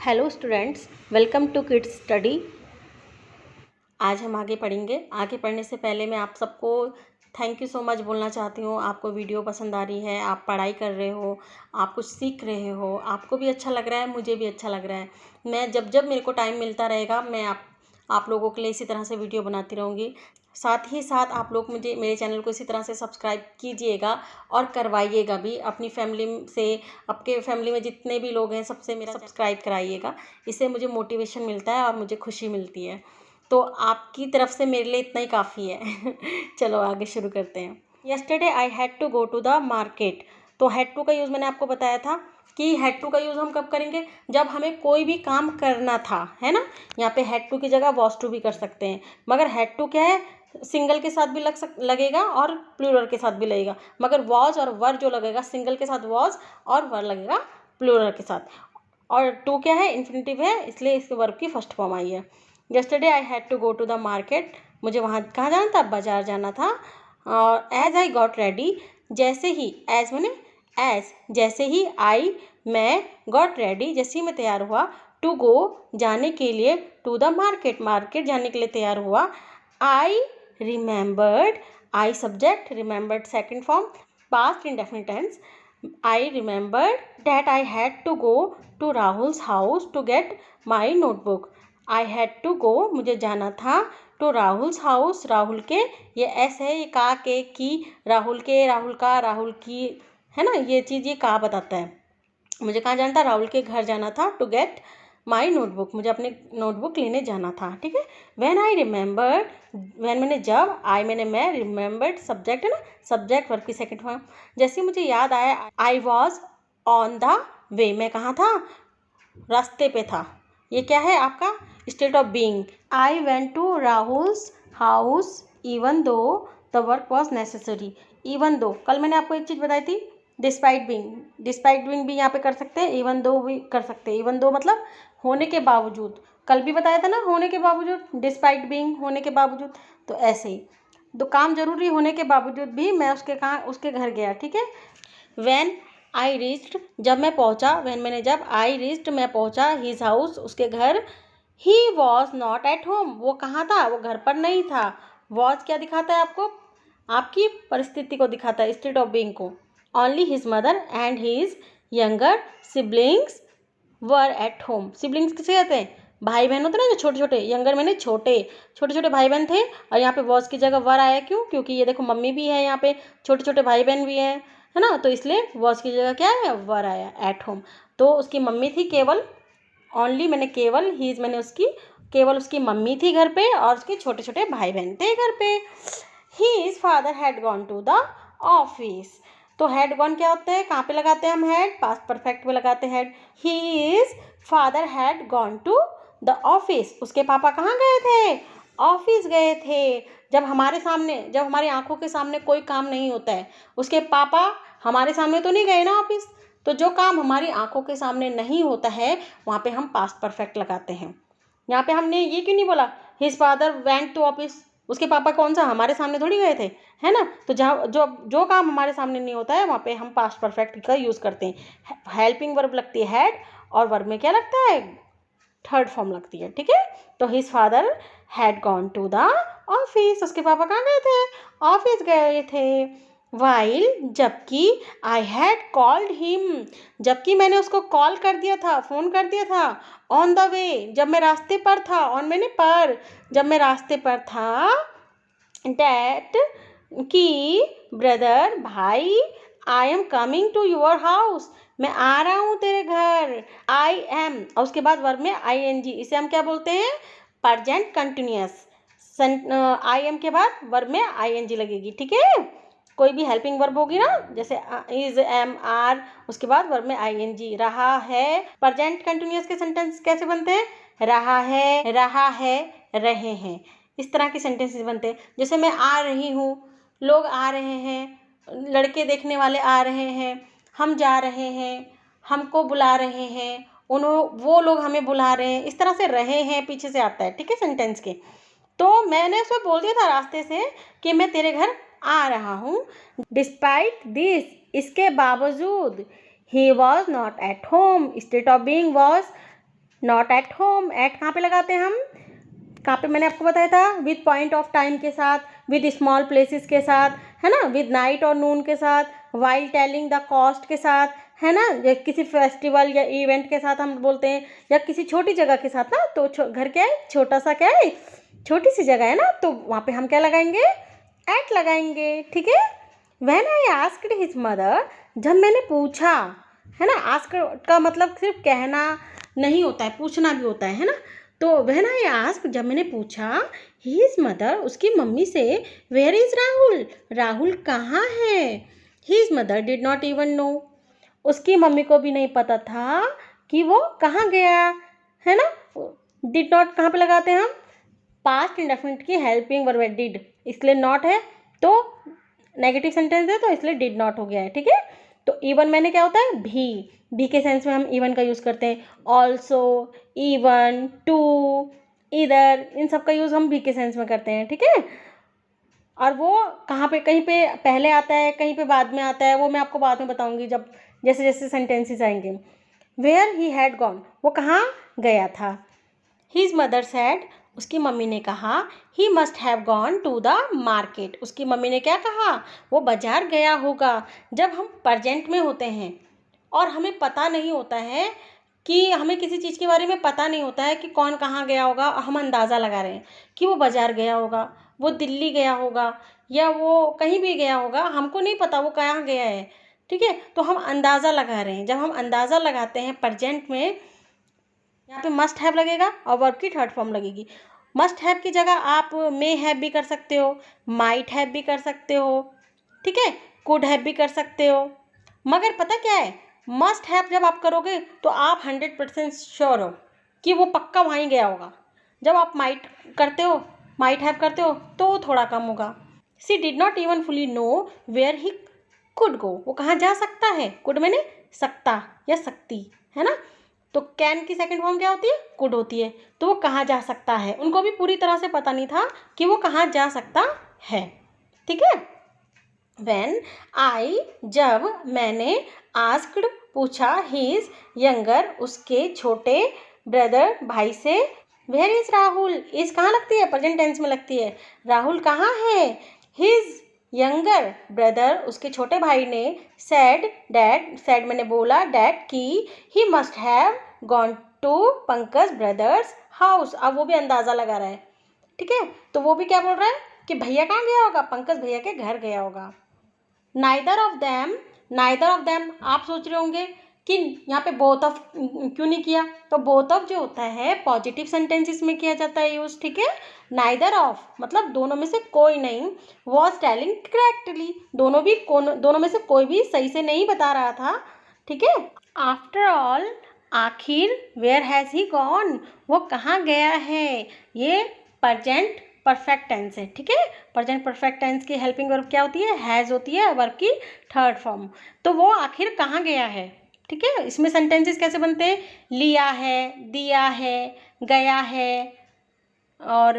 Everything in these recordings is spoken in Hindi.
Hello students, welcome to Kids Study. आज हम आगे पढ़ेंगे। आगे पढ़ने से पहले मैं आप सबको थैंक यू सो मच बोलना चाहती हूँ। आपको वीडियो पसंद आ रही है, आप पढ़ाई कर रहे हो, आप कुछ सीख रहे हो, आपको भी अच्छा लग रहा है, मुझे भी अच्छा लग रहा है। मैं जब जब मेरे को टाइम मिलता रहेगा मैं आप लोगों के लिए इसी तरह से वीडियो बनाती रहूँगी। साथ ही साथ आप लोग मुझे मेरे चैनल को इसी तरह से सब्सक्राइब कीजिएगा और करवाइएगा भी अपनी फैमिली से। आपके फैमिली में जितने भी लोग हैं सबसे मेरा सब्सक्राइब कराइएगा। इससे मुझे मोटिवेशन मिलता है और मुझे खुशी मिलती है। तो आपकी तरफ से मेरे लिए इतना ही काफ़ी है। चलो आगे शुरू करते हैं। Yesterday I had to go to the market. तो हैड टू का यूज़ मैंने आपको बताया था कि हैड टू का यूज़ हम कब करेंगे, जब हमें कोई भी काम करना था, है ना। यहाँ पे हैड टू की जगह वॉज टू भी कर सकते हैं, मगर हैड टू क्या है, सिंगल के साथ भी लगेगा और प्लूरल के साथ भी लगेगा। मगर वॉज और वर जो लगेगा, सिंगल के साथ वॉज और वर लगेगा प्लूरल के साथ। और टू क्या है, इन्फिनिटिव है, इसलिए इसके वर्ब की फर्स्ट फॉर्म आई है। yesterday I had to go to the market. मुझे वहाँ कहाँ जाना था, बाजार जाना था। और एज आई गॉट रेडी, जैसे ही, एज मैंने एज, जैसे ही आई मैं, गॉट रेडी जैसे ही मैं तैयार हुआ, टू गो जाने के लिए, टू द मार्केट मार्केट जाने के लिए तैयार हुआ। I remembered, I subject, remembered second form, past indefinite tense. I remembered that I had to go to Rahul's house to get my notebook. I had to go, मुझे जाना था, to Rahul's house, राहुल के, ये एस है, ये का के की, राहुल के, राहुल का, राहुल की, है ना, ये चीज़ ये का बताता है। मुझे कहाँ जाना था, राहुल के घर जाना था, टू गेट माई नोटबुक, मुझे अपने नोटबुक लेने जाना था, ठीक है। व्हेन आई रिमेंबर्ड, व्हेन मैंने जब, आई मैंने मैं, रिमेंबर्ड सब्जेक्ट है ना, सब्जेक्ट वर्ब की सेकंड फॉर्म। जैसे मुझे याद आया, I was on the way, मैं कहाँ था, रास्ते पे था। ये क्या है आपका state of being. I went to Rahul's house even though the work was necessary. Even though, कल मैंने आपको एक चीज़ बताई थी, डिस्पाइट बीइंग, डिस्पाइट बीइंग भी यहाँ पे कर सकते हैं, इवन दो भी कर सकते हैं। इवन दो मतलब होने के बावजूद, कल भी बताया था ना, होने के बावजूद, डिस्पाइट बीइंग, होने के बावजूद। तो ऐसे ही दो काम जरूरी होने के बावजूद भी मैं उसके घर गया, ठीक है। व्हेन आई रीच्ड, जब मैं पहुंचा, व्हेन मैंने जब, आई रीच्ड मैं पहुंचा, हिज हाउस उसके घर। ही वॉज नॉट एट होम, वो कहाँ था, वो घर पर नहीं था। वॉज क्या दिखाता है आपको, आपकी परिस्थिति को दिखाता है, स्टेट ऑफ बीइंग को। Only his mother and his younger siblings were at home. Siblings किसे कहते हैं, भाई बहन होते हैं ना जो छोटे छोटे, यंगर मैंने छोटे छोटे छोटे भाई बहन थे। और यहाँ पे वॉज की जगह वर आया, क्यों, क्योंकि ये देखो मम्मी भी है यहाँ पे, छोटे छोटे भाई बहन भी हैं, है ना, तो इसलिए वॉज की जगह क्या है, वर आया, एट होम। तो उसकी मम्मी थी केवल, ओनली मैंने केवल, हीज मैंने उसकी, केवल उसकी मम्मी थी घर पे और उसके छोटे छोटे भाई बहन थे घर पे। His father had gone to the office. तो हैड गॉन क्या होता है, कहाँ पे लगाते हैं हम हेड, पास्ट परफेक्ट में लगाते हैं had. His father had gone to the office, उसके पापा कहाँ गए थे, ऑफिस गए थे। जब हमारे सामने, जब हमारी आंखों के सामने कोई काम नहीं होता है, उसके पापा हमारे सामने तो नहीं गए ना ऑफिस। तो जो काम हमारी आंखों के सामने नहीं होता है वहाँ पे हम पास्ट परफेक्ट लगाते हैं। यहाँ पे हमने ये क्यों नहीं बोला his father went to office, उसके पापा कौन सा हमारे सामने थोड़ी गए थे, है ना। तो जहाँ जो जो काम हमारे सामने नहीं होता है वहाँ पे हम पास्ट परफेक्ट का यूज़ करते हैं। हेल्पिंग वर्ब लगती है हैड, और वर्ब में क्या लगता है, थर्ड फॉर्म लगती है, ठीक है। तो his father had gone to the office, उसके पापा कहाँ गए थे, ऑफिस गए थे। वाइल, जबकि, आई हैड कॉल्ड हिम, जबकि मैंने उसको कॉल कर दिया था, फ़ोन कर दिया था। ऑन द वे, जब मैं रास्ते पर था, ऑन मैंने पर, जब मैं रास्ते पर था। डैट, कि, ब्रदर भाई, I am coming to your house, मैं आ रहा हूँ तेरे घर। आई एम, और उसके बाद वर्ब में आई एन जी, इसे हम क्या बोलते हैं, प्रेजेंट कंटिन्यूअस। आई एम के बाद वर्ब में आई एन जी लगेगी, ठीक है। कोई भी हेल्पिंग वर्ब होगी ना, जैसे इज, एम, आर, उसके बाद वर्ब में आई एन जी। रहा है, प्रेजेंट कंटिन्यूअस के सेंटेंस कैसे बनते हैं, रहा है, रहे हैं, इस तरह के सेंटेंसेस बनते हैं। जैसे मैं आ रही हूँ, लोग आ रहे हैं, लड़के देखने वाले आ रहे हैं, हम जा रहे हैं, हमको बुला रहे हैं, वो लोग हमें बुला रहे हैं, इस तरह से रहे हैं पीछे से आता है, ठीक है, सेंटेंस के। तो मैंने उसको बोल दिया था रास्ते से कि मैं तेरे घर आ रहा हूँ। डिस्पाइट दिस, इसके बावजूद, he was not at home, state of being was not at home, at कहाँ पे लगाते हैं हम, कहाँ पे मैंने आपको बताया था, विद पॉइंट ऑफ टाइम के साथ, विद स्मॉल प्लेसेस के साथ, है ना, विद नाइट और नून के साथ, वाइल टेलिंग द कॉस्ट के साथ, है ना, या किसी फेस्टिवल या इवेंट के साथ हम बोलते हैं, या किसी छोटी जगह के साथ ना, तो घर क्या है, छोटा सा क्या है, छोटी सी जगह है ना, तो वहाँ पे हम क्या लगाएंगे, एट लगाएंगे, ठीक है। When I asked his mother, जब मैंने पूछा, है ना, आस्क का मतलब सिर्फ कहना नहीं होता है, पूछना भी होता है ना। तो व्हेन आई आस्क, जब मैंने पूछा, हिज मदर, उसकी मम्मी से, वेयर इज राहुल, राहुल कहाँ है, his mother did not even know, उसकी मम्मी को भी नहीं पता था कि वो कहाँ गया, है ना। डिड नॉट कहाँ पे लगाते हैं हम, पास्ट इंडेफिनिट की हेल्पिंग वर्ब डिड, इसलिए नॉट है तो नेगेटिव सेंटेंस है तो इसलिए डिड नॉट हो गया है, ठीक है। तो इवन मैंने क्या होता है, भी के सेंस में हम इवन का यूज़ करते हैं, ऑल्सो, इवन, टू, इधर, इन सब का यूज़ हम भी के सेंस में करते हैं, ठीक है। और वो कहाँ पे, कहीं पे पहले आता है, कहीं पे बाद में आता है, वो मैं आपको बाद में बताऊंगी जब जैसे जैसे सेंटेंसेस आएंगे। वेयर ही हैड गॉन, वो कहाँ गया था। हिज मदर सेड, उसकी मम्मी ने कहा, he must have gone to the market, उसकी मम्मी ने क्या कहा, वो बाजार गया होगा। जब हम प्रजेंट में होते हैं और हमें पता नहीं होता है कि हमें किसी चीज़ के बारे में पता नहीं होता है कि कौन कहाँ गया होगा, हम अंदाज़ा लगा रहे हैं कि वो बाजार गया होगा, वो दिल्ली गया होगा, या वो कहीं भी गया होगा, हमको नहीं पता वो कहाँ गया है, ठीक है। तो हम अंदाज़ा लगा रहे हैं। जब हम अंदाज़ा लगाते हैं प्रजेंट में, यहाँ पे मस्ट हैव लगेगा और वर्ब की थर्ड फॉर्म लगेगी। मस्ट हैव की जगह आप मे हैव भी कर सकते हो, माइट हैव भी कर सकते हो, ठीक है, कुड हैव भी कर सकते हो। मगर पता क्या है, मस्ट हैव जब आप करोगे तो आप 100% श्योर हो कि वो पक्का वहीं गया होगा। जब आप माइट करते हो, माइट हैव करते हो, तो वो थोड़ा कम होगा। She did not even fully know where he could go, वो कहाँ जा सकता है, कुड मैंने सकता या सकती, है ना। तो कैन की सेकंड फॉर्म क्या होती है, कुड होती है। तो वो कहाँ जा सकता है, उनको भी पूरी तरह से पता नहीं था कि वो कहाँ जा सकता है, ठीक है। व्हेन आई, जब मैंने, आस्क्ड, पूछा, हिज यंगर, उसके छोटे ब्रदर, भाई से, वेयर इज राहुल, इज कहाँ लगती है, प्रेजेंट टेंस में लगती है, राहुल कहाँ है। हिज यंगर ब्रदर, उसके छोटे भाई ने, सेड डैड, सेड मैंने बोला, डैड की, he must have gone to Pankaj brother's house, अब वो भी अंदाज़ा लगा रहा है, ठीक है। तो वो भी क्या बोल रहा है कि भैया कहाँ गया होगा, पंकज भैया के घर गया होगा। Neither of them, neither of them, आप सोच रहे होंगे कि यहाँ पे बोथ ऑफ क्यों नहीं किया, तो बोथ ऑफ जो होता है पॉजिटिव सेंटेंसेस में किया जाता है यूज, ठीक है। नाइदर ऑफ मतलब दोनों में से कोई नहीं, वॉज टेलिंग करेक्टली, दोनों में से कोई भी सही से नहीं बता रहा था, ठीक है। आफ्टर ऑल, आखिर, वेयर हैज़ ही गॉन, वो कहाँ गया है, ये प्रेजेंट परफेक्ट टेंस है, ठीक है। प्रेजेंट परफेक्ट टेंस की हेल्पिंग वर्ब क्या होती है, हैज़ होती है, वर्ब की थर्ड फॉर्म। तो वो आखिर कहाँ गया है, ठीक है। इसमें सेंटेंसेस कैसे बनते हैं, लिया है, दिया है, गया है, और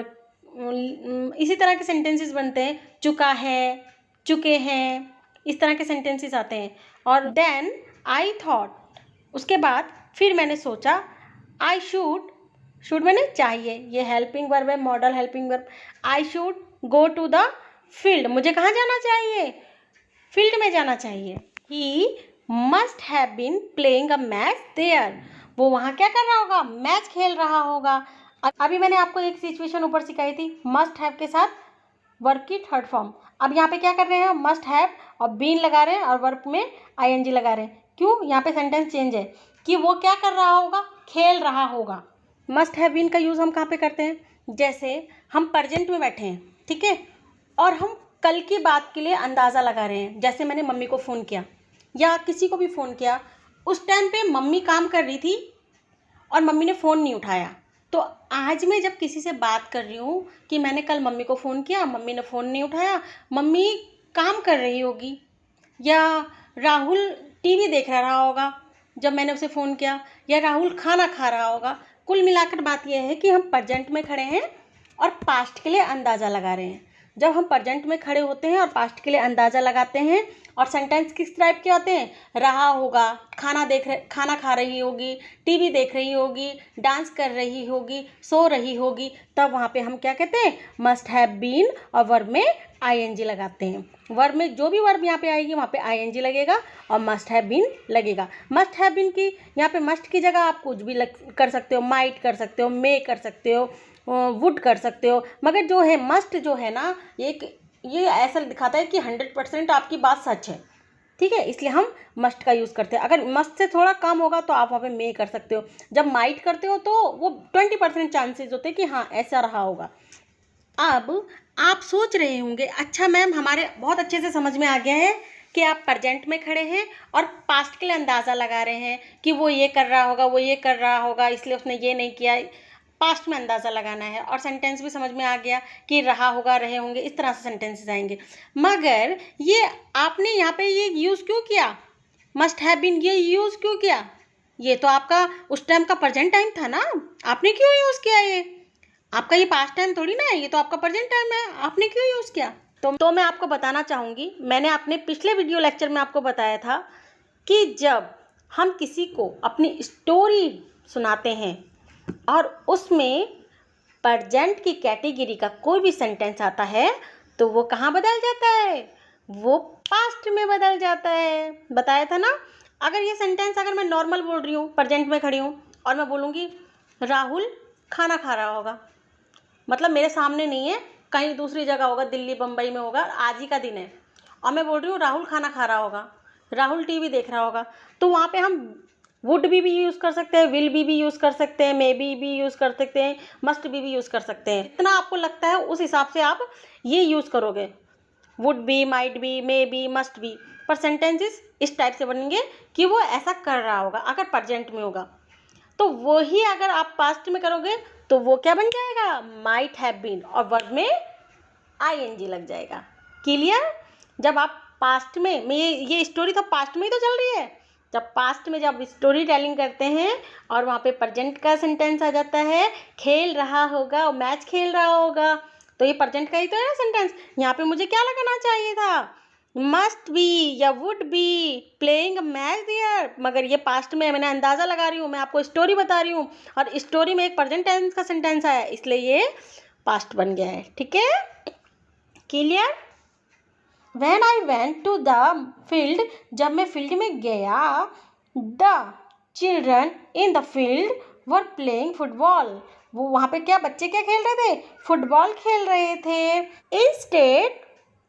इसी तरह के सेंटेंसेस बनते हैं, चुका है, चुके हैं, इस तरह के सेंटेंसेस आते हैं। और देन आई थॉट, उसके बाद फिर मैंने सोचा, आई शुड, शुड मैंने चाहिए, ये हेल्पिंग वर्ब है, modal helping verb. I should go to the field, मुझे कहाँ जाना चाहिए, फील्ड में जाना चाहिए। He must have been playing a match there, वो वहाँ क्या कर रहा होगा, मैच खेल रहा होगा। अभी मैंने आपको एक सिचुएशन ऊपर सिखाई थी, मस्ट हैव के साथ वर्ब की थर्ड फॉर्म। अब यहाँ पे क्या कर रहे हैं, मस्ट हैव और बीन लगा रहे हैं और वर्ब में आईएनजी लगा रहे हैं। क्यों, यहाँ पे सेंटेंस चेंज है कि वो क्या कर रहा होगा, खेल रहा होगा। मस्ट हैव बीन का यूज़ हम कहाँ पे करते हैं, जैसे हम प्रेजेंट में बैठे हैं, ठीक है, और हम कल की बात के लिए अंदाज़ा लगा रहे हैं। जैसे मैंने मम्मी को फ़ोन किया या किसी को भी फ़ोन किया, उस टाइम पे मम्मी काम कर रही थी और मम्मी ने फ़ोन नहीं उठाया। तो आज मैं जब किसी से बात कर रही हूँ कि मैंने कल मम्मी को फ़ोन किया, मम्मी ने फ़ोन नहीं उठाया, मम्मी काम कर रही होगी, या राहुल टीवी देख रहा होगा जब मैंने उसे फ़ोन किया, या राहुल खाना खा रहा होगा। कुल मिलाकर बात यह है कि हम प्रेजेंट में खड़े हैं और पास्ट के लिए अंदाज़ा लगा रहे हैं। जब हम प्रेजेंट में खड़े होते हैं और पास्ट के लिए अंदाज़ा लगाते हैं और सेंटेंस किस टाइप के होते हैं, रहा होगा, खाना खा रही होगी, टीवी देख रही होगी, डांस कर रही होगी, सो रही होगी, तब वहाँ पे हम क्या कहते हैं, मस्ट हैव बीन, और वर्ब में आईएनजी लगाते हैं। वर्ब में जो भी वर्ब यहाँ पे आएगी वहाँ पे आईएनजी लगेगा और मस्ट हैव बीन लगेगा। मस्ट हैव बीन की यहाँ पे मस्ट की जगह आप कुछ भी कर सकते हो, माइट कर सकते हो, मे कर सकते हो, वुड कर सकते हो, मगर जो है मस्ट जो है ना, ये ऐसा दिखाता है कि 100% आपकी बात सच है, ठीक है, इसलिए हम मस्ट का यूज़ करते हैं। अगर मस्ट से थोड़ा कम होगा तो आप वहाँ पे मे कर सकते हो। जब माइट करते हो तो वो 20% चांसेस होते हैं कि हाँ ऐसा रहा होगा। अब आप सोच रहे होंगे, अच्छा मैम हमारे बहुत अच्छे से समझ में आ गया है कि आप प्रेजेंट में खड़े हैं और पास्ट के लिए अंदाज़ा लगा रहे हैं कि वो ये कर रहा होगा, वो ये कर रहा होगा, इसलिए उसने ये नहीं किया, पास्ट में अंदाज़ा लगाना है। और सेंटेंस भी समझ में आ गया कि रहा होगा, रहे होंगे, इस तरह से सेंटेंसेस आएंगे। मगर ये आपने यहाँ पे ये यूज़ क्यों किया, मस्ट हैव बीन, ये यूज़ क्यों किया? ये तो आपका उस टाइम का प्रेजेंट टाइम था ना, आपने क्यों यूज़ किया? ये आपका ये पास्ट टाइम थोड़ी ना है, ये तो आपका प्रेजेंट टाइम है, आपने क्यों यूज़ किया? तो मैं आपको बताना चाहूँगी, मैंने अपने पिछले वीडियो लेक्चर में आपको बताया था कि जब हम किसी को अपनी स्टोरी सुनाते हैं और उसमें प्रेजेंट की कैटेगरी का कोई भी सेंटेंस आता है तो वो कहाँ बदल जाता है, वो पास्ट में बदल जाता है। बताया था ना। अगर ये सेंटेंस अगर मैं नॉर्मल बोल रही हूँ, प्रेजेंट में खड़ी हूँ और मैं बोलूँगी राहुल खाना खा रहा होगा, मतलब मेरे सामने नहीं है, कहीं दूसरी जगह होगा, दिल्ली बम्बई में होगा, आज ही का दिन है, और मैं बोल रही हूँ राहुल खाना खा रहा होगा, राहुल टीवी देख रहा होगा, तो वहाँ पे हम वुड भी यूज़ कर सकते हैं, विल भी यूज़ कर सकते हैं, मे भी यूज़ कर सकते हैं, मस्ट भी यूज़ कर सकते हैं। इतना आपको लगता है उस हिसाब से आप ये यूज़ करोगे, would be, might be, may be, must be. पर सेंटेंसेस इस टाइप से बनेंगे कि वो ऐसा कर रहा होगा अगर प्रेजेंट में होगा। तो वही अगर आप पास्ट में करोगे तो वो क्या बन जाएगा, माइट हैव बीन, और वर्ब में आईएनजी लग जाएगा। क्लियर? जब आप पास्ट में ये स्टोरी तो पास्ट में ही तो चल रही है, जब पास्ट में जब स्टोरी टेलिंग करते हैं और वहाँ पे प्रेजेंट का सेंटेंस आ जाता है, खेल रहा होगा और मैच खेल रहा होगा, तो ये प्रेजेंट का ही तो है ना सेंटेंस। यहाँ पे मुझे क्या लगाना चाहिए था, मस्ट बी या would be playing match there, मगर ये पास्ट में मैंने अंदाज़ा लगा रही हूँ, मैं आपको स्टोरी बता रही हूँ और स्टोरी में एक प्रेजेंट टेंस का सेंटेंस आया, इसलिए ये पास्ट बन गया है। ठीक है, clear? When I went to the field, जब मैं फील्ड में गया, the children in the field were playing football, वो वहाँ पे क्या बच्चे क्या खेल रहे थे, फुटबॉल खेल रहे थे। इंस्टेड,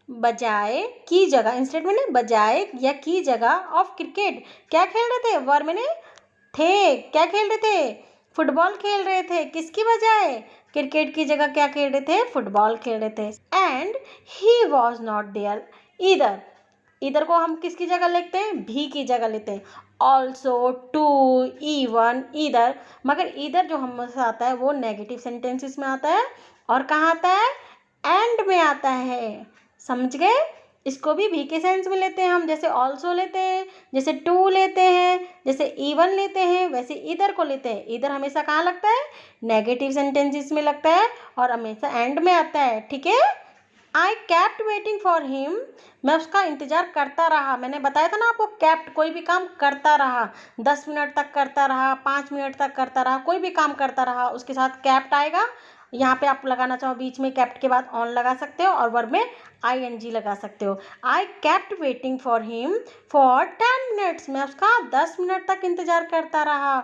बजाय की जगह, इंस्टेड मैंने बजाय या की जगह ऑफ क्रिकेट क्या खेल रहे थे, वर मैंने थे, क्या खेल रहे थे, फुटबॉल खेल रहे थे, किसकी बजाय, क्रिकेट की जगह क्या खेल रहे थे, फुटबॉल खेल रहे थे। And he was not there इधर, इधर को हम किसकी जगह लेते हैं, भी की जगह लेते हैं। ऑल्सो, टू, इवन, इधर, मगर इधर जो हमसे आता है वो नेगेटिव सेंटेंसेस में आता है और कहाँ आता है, एंड में आता है। समझ गए? इसको भी के सेंस में लेते हैं हम, जैसे ऑल्सो लेते हैं, जैसे टू लेते हैं, जैसे इवन लेते हैं, वैसे इधर को लेते हैं। इधर हमेशा कहाँ लगता है, नेगेटिव सेंटेंसेस में लगता है और हमेशा एंड में आता है। ठीक है। I kept waiting for him, मैं उसका इंतज़ार करता रहा। मैंने बताया था ना आपको, कैप्ट कोई भी काम करता रहा, 10 मिनट तक करता रहा, 5 मिनट तक करता रहा, कोई भी काम करता रहा, उसके साथ कैप्ट आएगा। यहाँ पे आप लगाना चाहो बीच में कैप्ट के बाद ऑन लगा सकते हो और वर्ब में आईएनजी लगा सकते हो। I kept waiting for him for 10 minutes, मैं उसका 10 मिनट तक इंतज़ार करता रहा।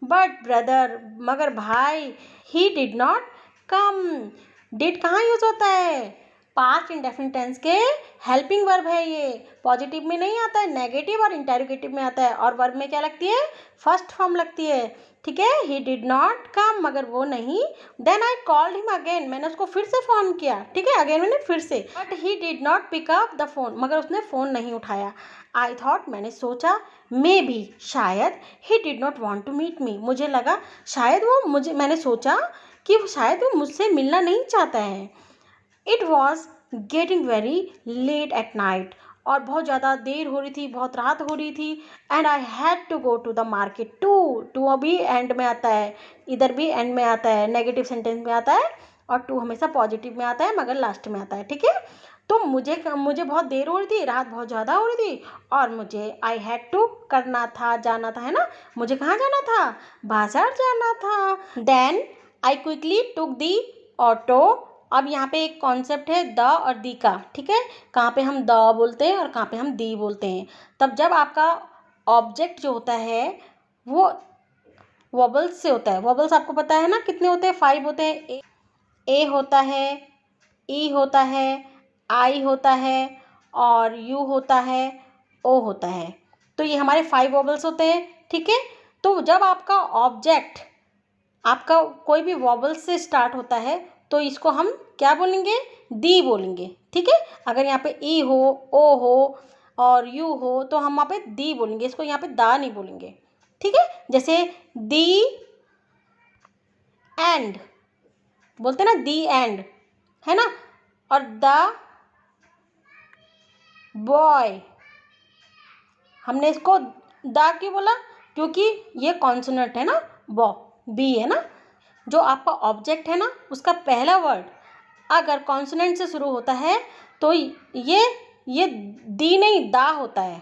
बट ब्रदर, मगर भाई, ही डिड नॉट कम, डिड कहाँ यूज़ होता है, पास्ट इंडेफिनिट टेंस के हेल्पिंग वर्ब है ये, पॉजिटिव में नहीं आता है, नेगेटिव और इंटेरोगेटिव में आता है, और वर्ब में क्या लगती है, फर्स्ट फॉर्म लगती है। ठीक है, ही डिड नॉट कम, मगर वो नहीं। Then I called him again, मैंने उसको फिर से फ़ोन किया। ठीक है, अगेन मैंने फिर से, but he did not pick up the phone, मगर उसने फ़ोन नहीं उठाया। आई थॉट, मैंने सोचा, मे बी, शायद, he did not want to meet me, मुझे लगा शायद वो मुझे, मैंने सोचा कि शायद वो मुझसे मिलना नहीं चाहता है। It was getting very late at night, और बहुत ज़्यादा देर हो रही थी, बहुत रात हो रही थी। And I had to go to the market, to अभी एंड में आता है, इधर भी एंड में आता है, नेगेटिव सेंटेंस में आता है, और टू हमेशा पॉजिटिव में आता है मगर लास्ट में आता है, ठीक है। तो मुझे बहुत देर हो रही थी, रात बहुत ज़्यादा हो रही थी और मुझे आई हैड टू करना था, जाना था, है ना। मुझे कहाँ जाना था? बाजार जाना था। Then I quickly took the auto. अब यहाँ पे एक कॉन्सेप्ट है द और दी का, ठीक है। कहाँ पे हम द बोलते हैं और कहाँ पे हम दी बोलते हैं। तब जब आपका ऑब्जेक्ट जो होता है वो वॉबल्स से होता है। वॉबल्स आपको पता है ना कितने होते हैं? 5 होते हैं। ए होता है, ई होता है, आई होता है और यू होता है, ओ होता है। तो ये हमारे 5 वॉबल्स होते हैं, ठीक है। तो जब आपका ऑब्जेक्ट आपका कोई भी वॉबल से स्टार्ट होता है तो इसको हम क्या बोलेंगे? दी बोलेंगे, ठीक है। अगर यहाँ पे ई हो, ओ हो और यू हो तो हम वहाँ पे दी बोलेंगे, इसको यहाँ पे दा नहीं बोलेंगे, ठीक है। जैसे दी एंड बोलते हैं ना, दी एंड, है ना। और द बॉय, हमने इसको द क्यों बोला? क्योंकि ये कॉन्सोनेंट है ना, बी है ना। जो आपका ऑब्जेक्ट है ना उसका पहला वर्ड अगर कॉन्सोनेंट से शुरू होता है तो ये दी नहीं दा होता है।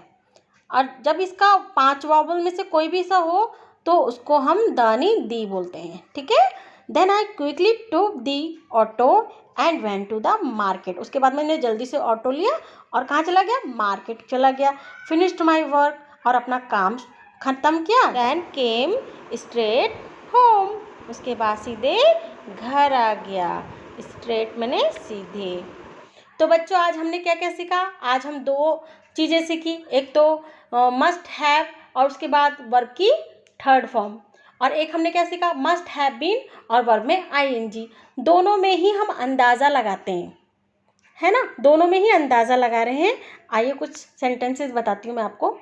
और जब इसका 5 वॉबल में से कोई भी सा हो तो उसको हम द नहीं दी बोलते हैं, ठीक है। Then I quickly took the auto and went to the market. उसके बाद मैंने जल्दी से ऑटो लिया और कहाँ चला गया? मार्केट चला गया। फिनिश्ड माई वर्क, और अपना काम ख़त्म किया। देन केम स्ट्रेट होम, उसके बाद सीधे घर आ गया। स्ट्रेट मैंने सीधे। तो बच्चों आज हमने क्या क्या सीखा? आज हम 2 चीज़ें सीखी। एक तो मस्ट हैव और उसके बाद वर्ब की थर्ड फॉर्म। और एक हमने क्या सीखा? मस्ट हैव बीन और वर्ब में आईएनजी। दोनों में ही हम अंदाज़ा लगाते हैं, है ना। दोनों में ही अंदाज़ा लगा रहे हैं। आइए कुछ सेंटेंसेस बताती हूँ मैं आपको।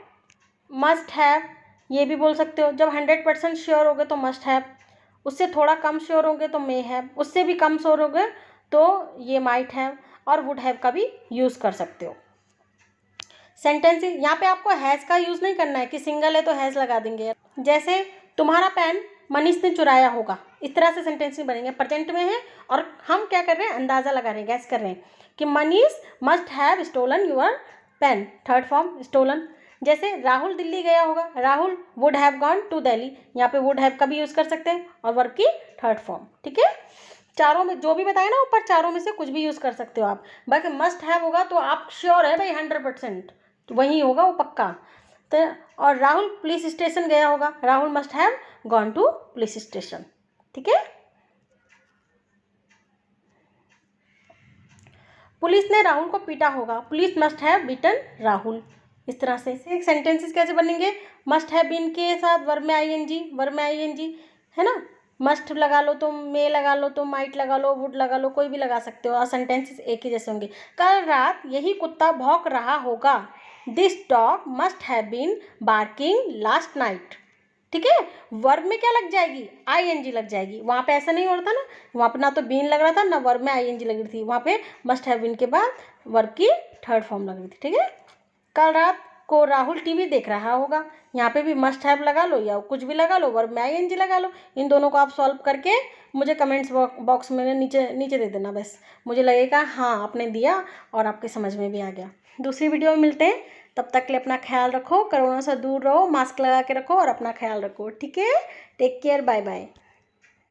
मस्ट हैव ये भी बोल सकते हो। जब 100% श्योर हो गए तो मस्ट हैव, उससे थोड़ा कम श्योर होंगे तो मे हैव, उससे भी कम श्योर हो गए तो ये माइट हैव और वुड हैव का भी यूज़ कर सकते हो। सेंटेंसेस यहाँ पे आपको हैज़ का यूज़ नहीं करना है कि सिंगल है तो हैज़ लगा देंगे। जैसे तुम्हारा पेन मनीष ने चुराया होगा, इस तरह से सेंटेंसेस बनेंगे। प्रेजेंट में है और हम क्या कर रहे हैं? अंदाज़ा लगा रहे हैं, गैस कर रहे हैं कि Manish must have stolen your pen, third form stolen. जैसे राहुल दिल्ली गया होगा, Rahul would have gone to Delhi, यहाँ पे वुड हैव का भी यूज़ कर सकते हैं और वर्ब की थर्ड फॉर्म, ठीक है। चारों में जो भी बताया ना ऊपर, चारों में से कुछ भी यूज़ कर सकते हो आप। बाकी मस्ट हैव होगा तो आप श्योर है भाई 100%, तो वही होगा वो पक्का। तो और राहुल पुलिस स्टेशन गया होगा, Rahul must have gone to police station, ठीक है। पुलिस ने राहुल को पीटा होगा, police must have beaten Rahul. इस तरह से एक सेंटेंसेस कैसे बनेंगे? मस्ट हैव बीन के साथ वर्ब में आईएनजी, वर्ब में आईएनजी, है ना। मस्ट लगा लो तो, मे लगा लो तो, माइट लगा लो, वुड लगा लो, कोई भी लगा सकते हो और सेंटेंसेस एक ही जैसे होंगे। कल रात यही कुत्ता भौंक रहा होगा, this dog must have been barking last night, ठीक है। वर्ब में क्या लग जाएगी? आईएनजी लग जाएगी। वहाँ पे ऐसा नहीं हो रहा था ना, वहाँ पे ना तो बीन लग रहा था ना वर्ब में आईएनजी लग रही थी, वहाँ पे मस्ट हैव बीन के बाद वर्ब की थर्ड फॉर्म लग रही थी, ठीक है। कल रात को राहुल टीवी देख रहा होगा, यहाँ पे भी मस्ट हैव लगा लो या कुछ भी लगा लो, वर्ब में आईएनजी लगा लो। इन दोनों को आप सॉल्व करके मुझे कमेंट्स बॉक्स में नीचे दे देना, बस मुझे लगेगा हाँ आपने दिया और आपके समझ में भी आ गया। दूसरी वीडियो में मिलते हैं, तब तक के लिए अपना ख्याल रखो, कोरोना से दूर रहो, मास्क लगा के रखो और अपना ख्याल रखो, ठीक है। Take care, bye bye.